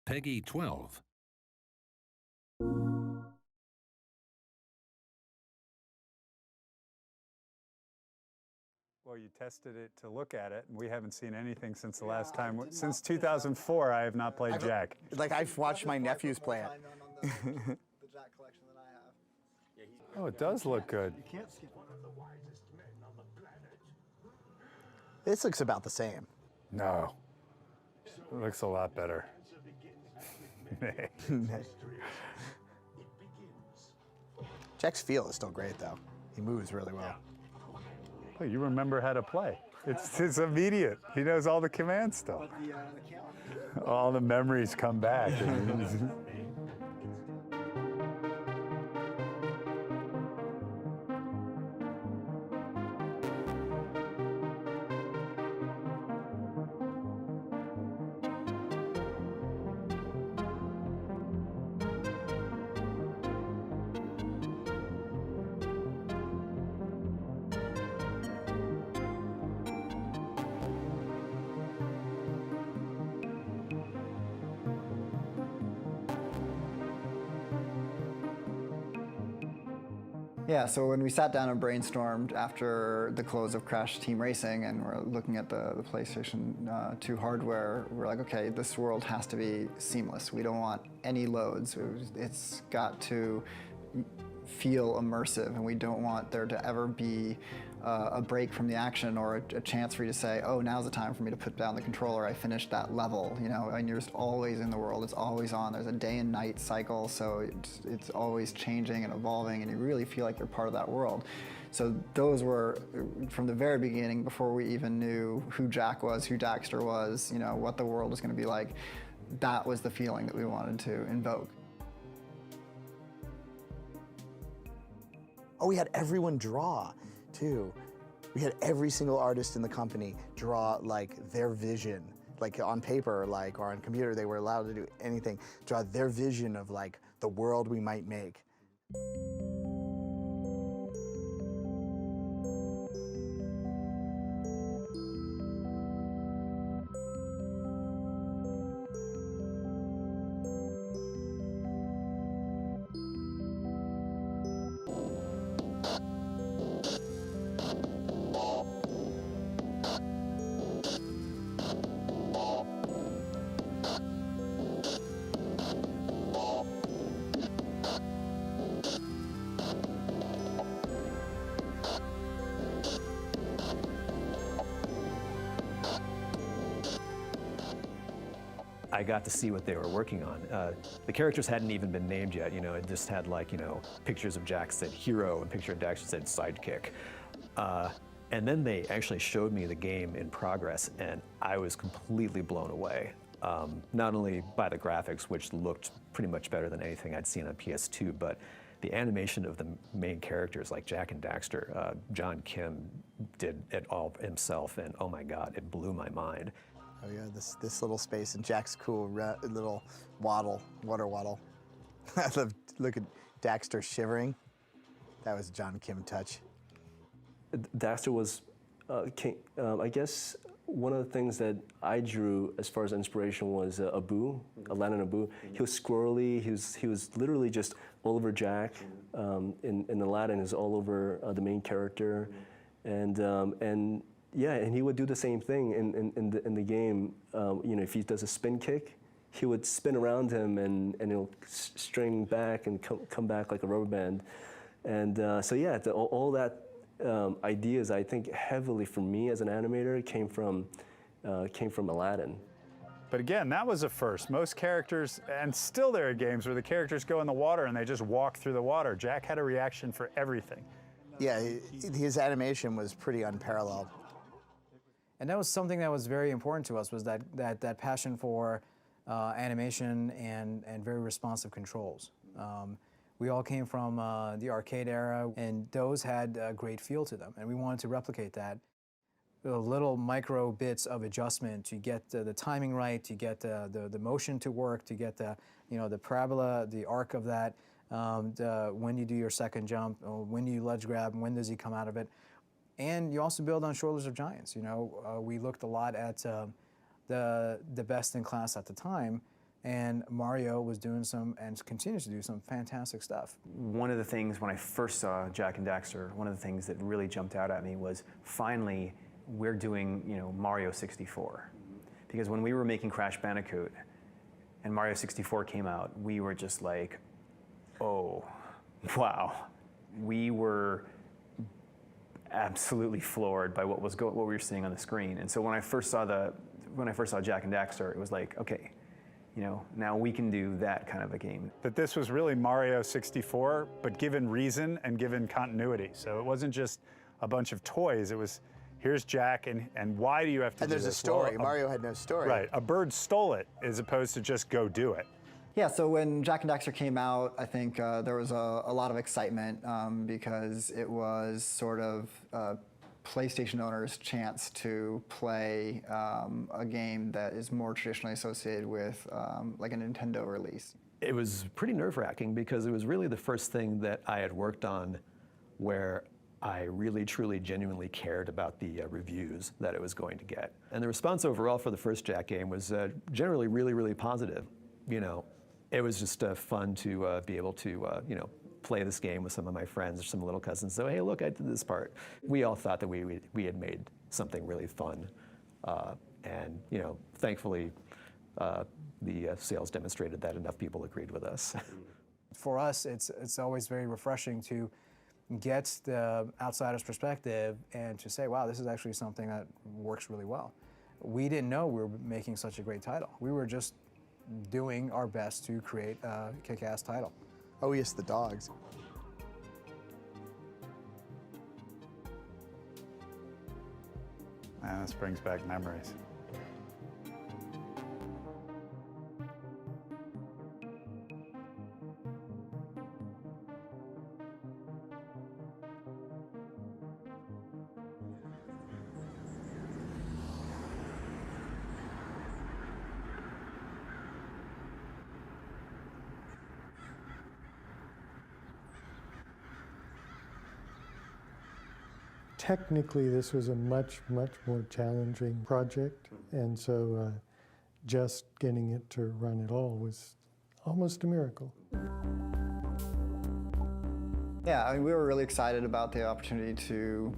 Peggy 12. Well, you tested it to look at it, and we haven't seen anything since the last time. Since 2004, I have not played Jak. Like, I've watched my nephews play it. The Jak collection that I have. Oh, it does look good. You can't skip one. This looks about the same. No. It looks a lot better. Jak's feel is still great, though. He moves really well. Oh, you remember how to play. It's immediate. He knows all the commands still. But the camera. All the memories come back. Yeah, so when we sat down and brainstormed after the close of Crash Team Racing and we're looking at the PlayStation 2 hardware, we're like, okay, this world has to be seamless. We don't want any loads. It's got to feel immersive, and we don't want there to ever be a break from the action or a chance for you to say, oh, now's the time for me to put down the controller, I finished that level, you know, and you're just always in the world, it's always on. There's a day and night cycle, so it's always changing and evolving, and you really feel like you're part of that world. So those were, from the very beginning, before we even knew who Jak was, who Daxter was, you know, what the world was going to be like, that was the feeling that we wanted to invoke. Oh, we had everyone draw, too. We had every single artist in the company draw, like, their vision. Like, on paper, like, or on computer, they were allowed to do anything. Draw their vision of, like, the world we might make. I got to see what they were working on. The characters hadn't even been named yet, you know, it just had, like, you know, pictures of Jak said hero and picture of Daxter said sidekick. And then they actually showed me the game in progress, and I was completely blown away. Not only by the graphics, which looked pretty much better than anything I'd seen on PS2, but the animation of the main characters like Jak and Daxter. John Kim did it all himself, and oh my God, it blew my mind. Oh yeah, this little space, and Jak's cool little water waddle. I love, look at Daxter shivering. That was a John Kim touch. Daxter was, I guess, one of the things that I drew as far as inspiration was Abu, Aladdin Abu. He was squirrely. He was literally just all over Jak. In Aladdin, is all over the main character, and yeah, and he would do the same thing in the game. You know, if he does a spin kick, he would spin around him and he'll string back and come back like a rubber band. And so yeah, all that ideas, I think, heavily for me as an animator came from Aladdin. But again, that was a first. Most characters, and still there are games where the characters go in the water and they just walk through the water. Jak had a reaction for everything. Yeah, his animation was pretty unparalleled. And that was something that was very important to us, was that passion for animation and very responsive controls. We all came from the arcade era, and those had a great feel to them, and we wanted to replicate that. The little micro bits of adjustment to get the timing right, to get the motion to work, to get the parabola, the arc of that, when you do your second jump, when you ledge grab, when does he come out of it. And you also build on shoulders of giants. You know, we looked a lot at the best in class at the time, And Mario was doing some, and continues to do some fantastic stuff. One of the things when I first saw Jak and Daxter, one of the things that really jumped out at me was finally we're doing, Mario 64. Because when we were making Crash Bandicoot and Mario 64 came out, we were just like, oh, wow. We were absolutely floored by what we were seeing on the screen. And so when I first saw Jak and Daxter, it was like, okay, now we can do that kind of a game. That this was really Mario 64, but given reason and given continuity. So it wasn't just a bunch of toys, it was, here's Jak, and why do you have to And do there's this? a story. Well, Mario had no story. Right, a bird stole it, as opposed to just go do it. Yeah, so when Jak and Daxter came out, I think there was a lot of excitement because it was sort of PlayStation owners' chance to play a game that is more traditionally associated with like a Nintendo release. It was pretty nerve-wracking because it was really the first thing that I had worked on where I really, truly, genuinely cared about the reviews that it was going to get. And the response overall for the first Jak game was generally really, really positive. It was just fun to be able to, play this game with some of my friends or some little cousins. So, hey, look, I did this part. We all thought that we had made something really fun. And, thankfully, the sales demonstrated that enough people agreed with us. For us, it's always very refreshing to get the outsider's perspective and to say, wow, this is actually something that works really well. We didn't know we were making such a great title. We were just doing our best to create a kick-ass title. Oh yes, the dogs. Man, this brings back memories. Technically, this was a much, much more challenging project, and so just getting it to run at all was almost a miracle. Yeah, I mean, we were really excited about the opportunity to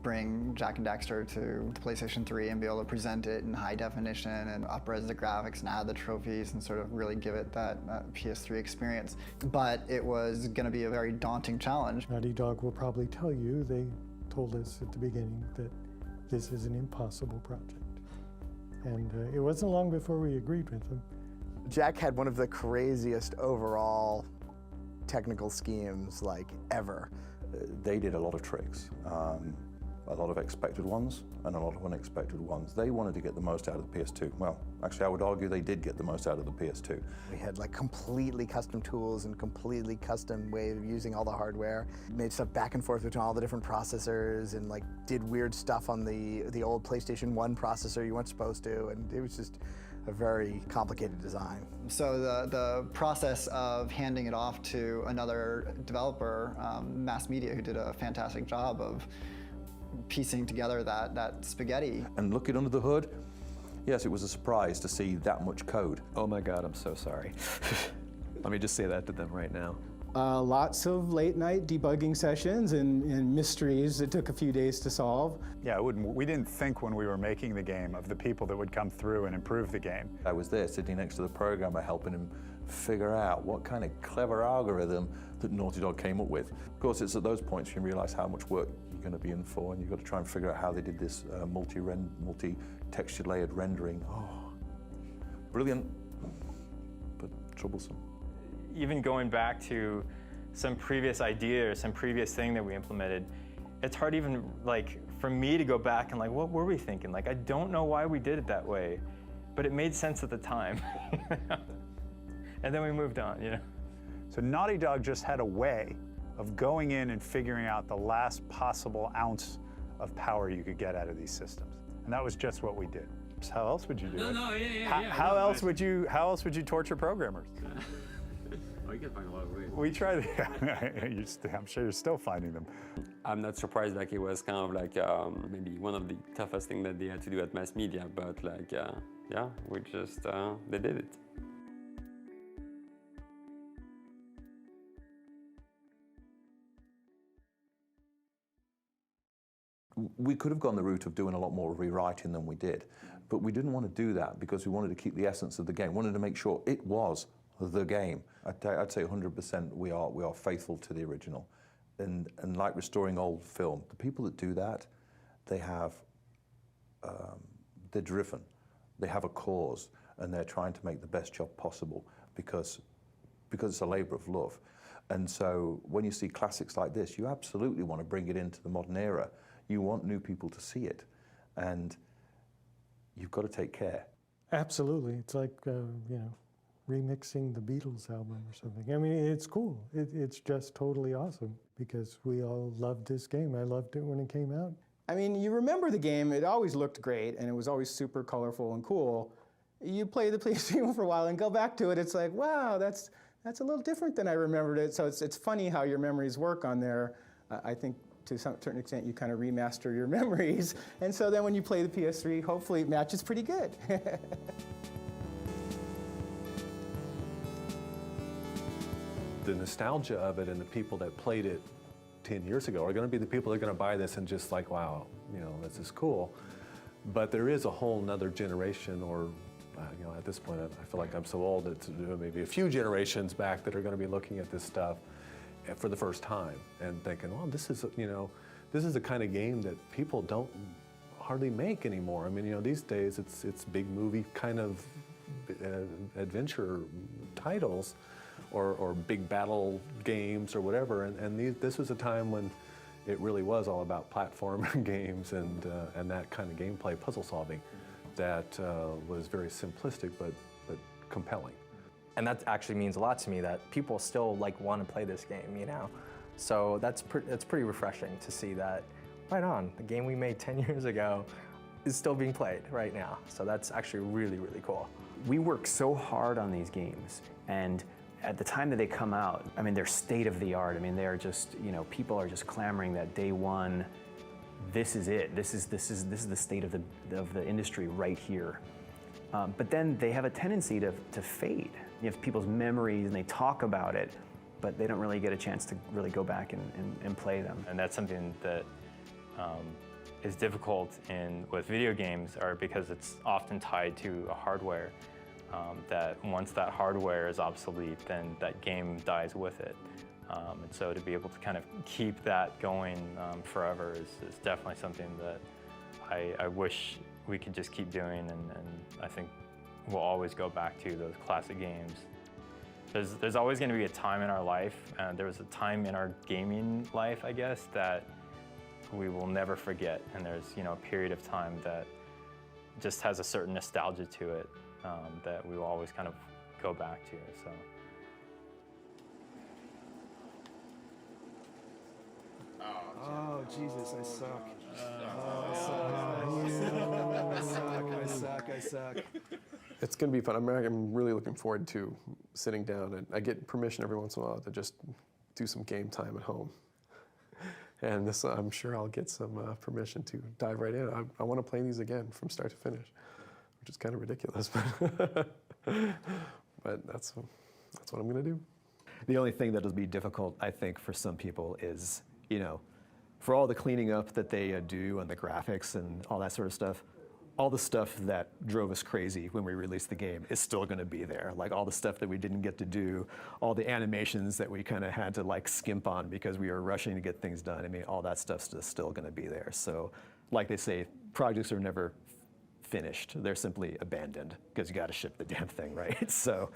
bring Jak and Daxter to the PlayStation 3 and be able to present it in high definition and up-res the graphics and add the trophies and sort of really give it that PS3 experience. But it was going to be a very daunting challenge. Naughty Dog will probably tell you, they told us at the beginning that this is an impossible project. And it wasn't long before we agreed with them. Jak had one of the craziest overall technical schemes like ever. They did a lot of tricks, a lot of expected ones and a lot of unexpected ones. They wanted to get the most out of the PS2. Well, actually I would argue they did get the most out of the PS2. We had like completely custom tools and completely custom way of using all the hardware. Made stuff back and forth between all the different processors and like did weird stuff on the old PlayStation 1 processor you weren't supposed to, and it was just a very complicated design. So the process of handing it off to another developer, Mass Media, who did a fantastic job of piecing together that spaghetti. And looking under the hood, yes, it was a surprise to see that much code. Oh my God, I'm so sorry. Let me just say that to them right now. Lots of late night debugging sessions and mysteries that took a few days to solve. Yeah, we didn't think when we were making the game of the people that would come through and improve the game. I was there sitting next to the programmer helping him figure out what kind of clever algorithm that Naughty Dog came up with. Of course, it's at those points you realize how much work you're going to be in for, and you've got to try and figure out how they did this multi-texture layered rendering. Oh, brilliant, but troublesome. Even going back to some previous idea or some previous thing that we implemented, it's hard even like for me to go back and like, what were we thinking? Like, I don't know why we did it that way, but it made sense at the time. And then we moved on, So Naughty Dog just had a way of going in and figuring out the last possible ounce of power you could get out of these systems. And that was just what we did. So how else would you do it? How else would you torture programmers? You can find a lot of ways. We tried. I'm sure you're still finding them. I'm not surprised. Like it was kind of like maybe one of the toughest things that they had to do at Mass Media. But like, yeah, we just they did it. we could have gone the route of doing a lot more rewriting than we did, but we didn't want to do that because we wanted to keep the essence of the game. We wanted to make sure it was the game. I'd say 100% we are faithful to the original. And like restoring old film, the people that do that, they have, they're driven. They have a cause, and they're trying to make the best job possible because it's a labor of love. And so when you see classics like this, you absolutely want to bring it into the modern era. You want new people to see it, and you've got to take care. Absolutely. It's like, you know, remixing the Beatles album or something. I mean, it's cool. It's just totally awesome because we all loved this game. I loved it when it came out. I mean, you remember the game, it always looked great, and it was always super colorful and cool. You play the PlayStation for a while and go back to it, it's like, wow, that's a little different than I remembered it. So it's funny how your memories work on there. I think to some certain extent you kind of remaster your memories. And so then when you play the PS3, hopefully it matches pretty good. The nostalgia of it and the people that played it 10 years ago are going to be the people that are going to buy this and just like, wow, you know, this is cool. But there is a whole nother generation, or you know, at this point, I feel like I'm so old that maybe a few generations back that are going to be looking at this stuff for the first time and thinking, well, this is, you know, this is the kind of game that people don't hardly make anymore. I mean, you know, these days it's big movie kind of adventure titles or big battle games or whatever. And this was a time when it really was all about platform games and that kind of gameplay, puzzle solving, that was very simplistic but compelling. And that actually means a lot to me, that people still like want to play this game, you know? So that's pretty refreshing to see that, right on, the game we made 10 years ago is still being played right now. So that's actually really, really cool. We work so hard on these games, and at the time that they come out, I mean, they're state of the art. I mean, they're just, you know, people are just clamoring that day one, this is it. This is the state of the industry right here. But then they have a tendency to fade. You have people's memories and they talk about it, but they don't really get a chance to really go back and play them. And that's something that is difficult with video games, because it's often tied to a hardware. That once that hardware is obsolete, then that game dies with it. And so to be able to kind of keep that going forever is definitely something that I wish we could just keep doing, and I think we'll always go back to those classic games. There's always going to be a time in our life, and there was a time in our gaming life, I guess, that we will never forget. And there's, you know, a period of time that just has a certain nostalgia to it that we will always kind of go back to. So. Oh, Jesus, I suck. I suck. It's going to be fun. I'm really looking forward to sitting down, and I get permission every once in a while to just do some game time at home. And this, I'm sure I'll get some permission to dive right in. I want to play these again from start to finish, which is kind of ridiculous, but that's what I'm going to do. The only thing that'll be difficult, I think, for some people is, you know, for all the cleaning up that they do and the graphics and all that sort of stuff, all the stuff that drove us crazy when we released the game is still going to be there. Like all the stuff that we didn't get to do, all the animations that we kind of had to like skimp on because we were rushing to get things done. I mean, all that stuff's still going to be there. So, like they say, projects are never finished. They're simply abandoned because you got to ship the damn thing, right? So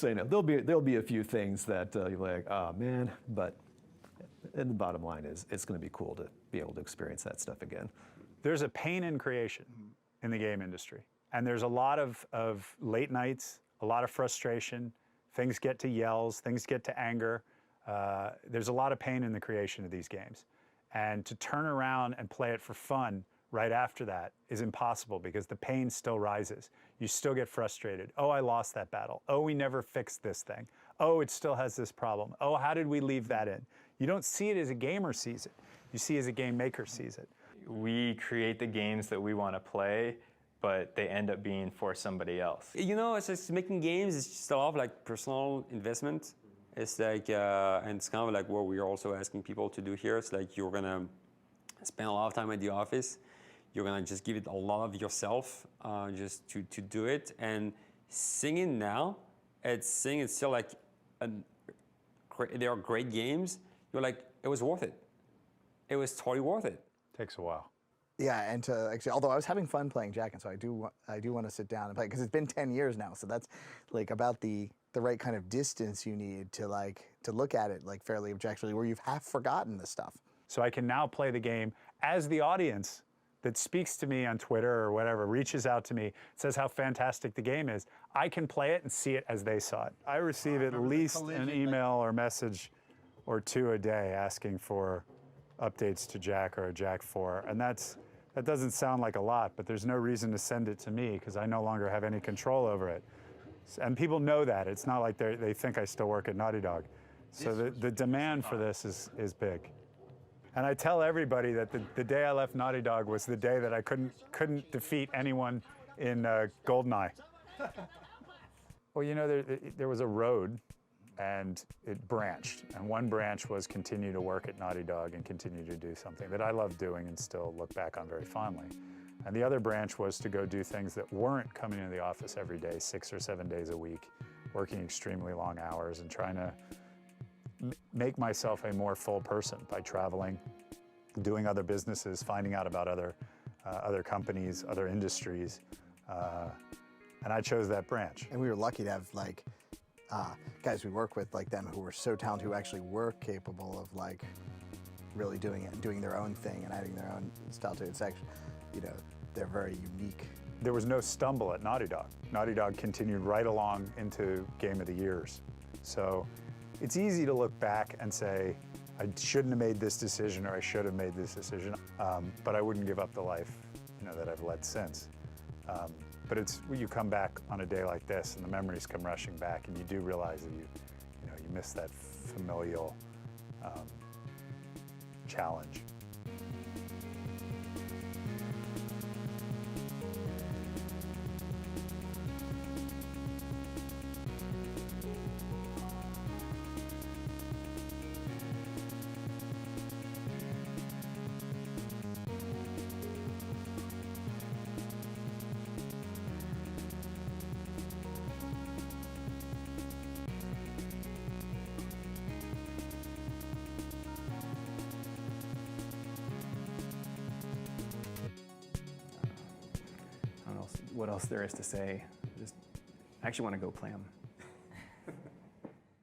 you know, there'll be a few things that you're like, oh man, but. And the bottom line is, it's going to be cool to be able to experience that stuff again. There's a pain in creation in the game industry. And there's a lot of late nights, a lot of frustration. Things get to yells, things get to anger. There's a lot of pain in the creation of these games. And to turn around and play it for fun right after that is impossible because the pain still rises. You still get frustrated. Oh, I lost that battle. Oh, we never fixed this thing. Oh, it still has this problem. Oh, how did we leave that in? You don't see it as a gamer sees it. You see it as a game maker sees it. We create the games that we want to play, but they end up being for somebody else. You know, it's just making games is just a lot of like personal investment. It's like, and it's kind of like what we're also asking people to do here. It's like you're gonna spend a lot of time at the office. You're gonna just give it a lot of yourself just to do it. And singing now, it's still like, they are great games. You're like, it was worth it. It was totally worth it. Takes a while. Yeah, and to actually, although I was having fun playing Jak, and so I do want to sit down and play, because it's been 10 years now, so that's like about the right kind of distance you need to look at it like fairly objectively, where you've half forgotten the stuff. So I can now play the game as the audience that speaks to me on Twitter or whatever, reaches out to me, says how fantastic the game is. I can play it and see it as they saw it. I receive at least an email or message or two a day asking for updates to Jak or a Jak 4, and that doesn't sound like a lot, but there's no reason to send it to me because I no longer have any control over it. And people know that. It's not like they think I still work at Naughty Dog. So the demand for this is big. And I tell everybody that the day I left Naughty Dog was the day that I couldn't defeat anyone in GoldenEye. Well, you know, there was a road, and it branched. And one branch was continue to work at Naughty Dog and continue to do something that I love doing and still look back on very fondly. And the other branch was to go do things that weren't coming into the office every day, 6 or 7 days a week, working extremely long hours and trying to make myself a more full person by traveling, doing other businesses, finding out about other companies, other industries. And I chose that branch. And we were lucky to have like guys we work with like them who were so talented, who actually were capable of like really doing it and doing their own thing and adding their own style to it. It's actually, you know, they're very unique. There was no stumble at Naughty Dog. Naughty Dog continued right along into Game of the Years. So it's easy to look back and say, I shouldn't have made this decision or I should have made this decision, but I wouldn't give up the life, you know, that I've led since. But it's when you come back on a day like this and the memories come rushing back and you do realize that you miss that familial challenge. What else there is to say. I actually want to go play them.